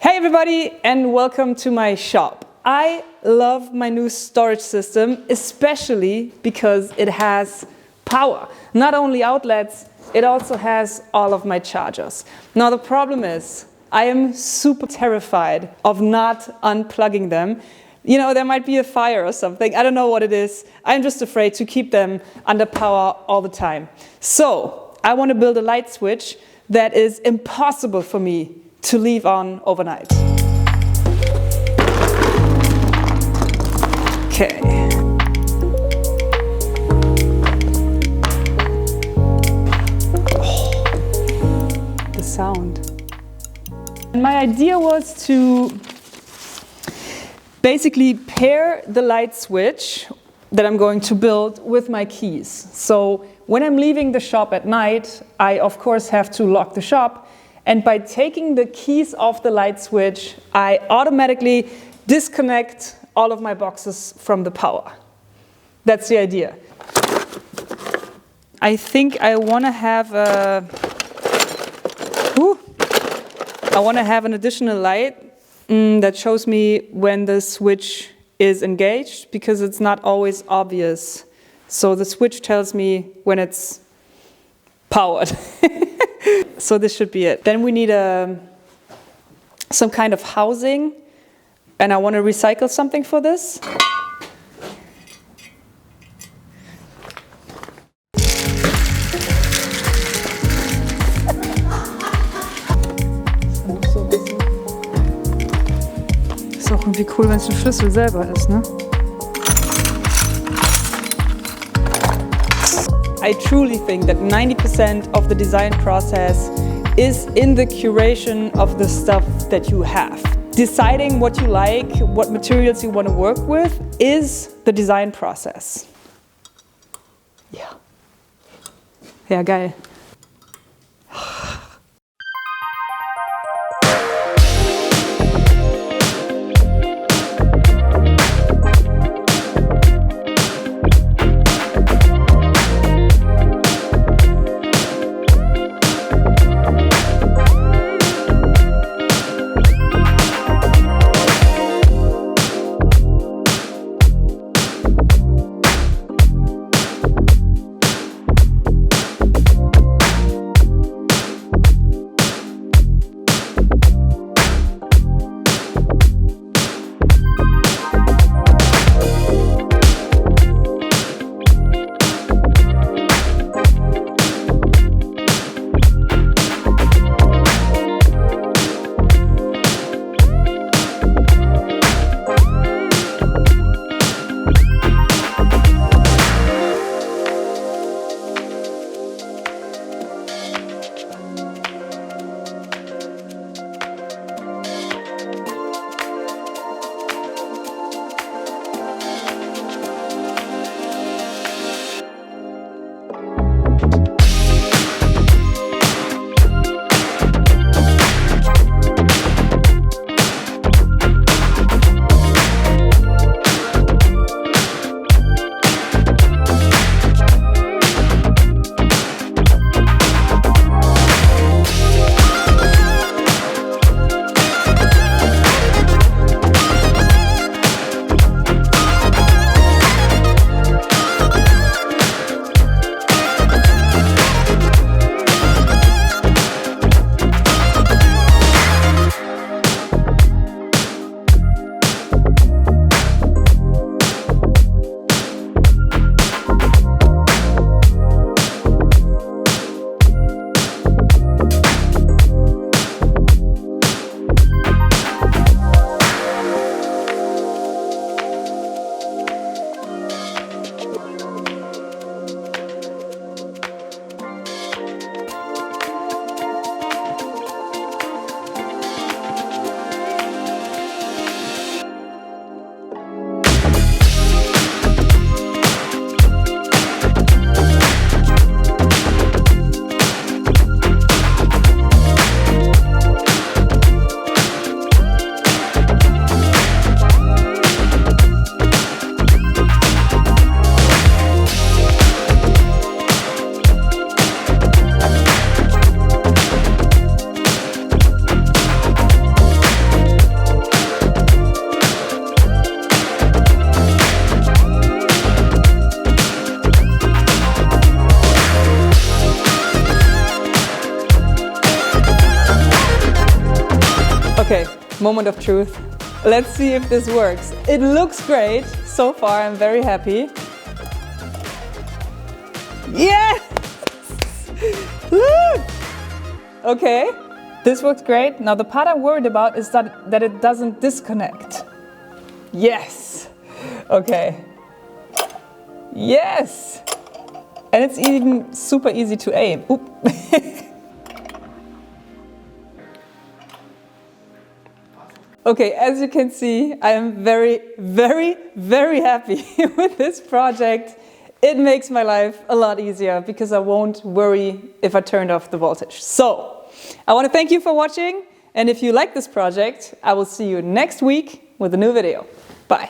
Hey everybody, and welcome to my shop. I love my new storage system, especially because it has power. Not only outlets, it also has all of my chargers. Now the problem is, I am super terrified of not unplugging them. You know, there might be a fire or something, I don't know what it is. I'm just afraid to keep them under power all the time. So, I want to build a light switch that is impossible for me to leave on overnight. Okay. Oh, the sound. And my idea was to basically pair the light switch that I'm going to build with my keys. So when I'm leaving the shop at night, I of course have to lock the shop. And by taking the keys off the light switch, I automatically disconnect all of my boxes from the power. That's the idea. I think I want to have an additional light that shows me when the switch is engaged, because it's not always obvious. So the switch tells me when it's powered. So this should be it. Then we need some kind of housing, and I want to recycle something for this. Ist auch irgendwie cool, wenn es ein Schlüssel selber ist, ne? I truly think that 90% of the design process is in the curation of the stuff that you have. Deciding what you like, what materials you want to work with, is the design process. Ja. Ja, geil. Okay, moment of truth. Let's see if this works. It looks great. So far, I'm very happy. Yes! Look! Okay, this works great. Now the part I'm worried about is that it doesn't disconnect. Yes! Okay. Yes! And it's even super easy to aim. Oop. Okay, as you can see, I am very, very, very happy with this project. It makes my life a lot easier because I won't worry if I turned off the voltage. So, I want to thank you for watching, and if you like this project, I will see you next week with a new video. Bye.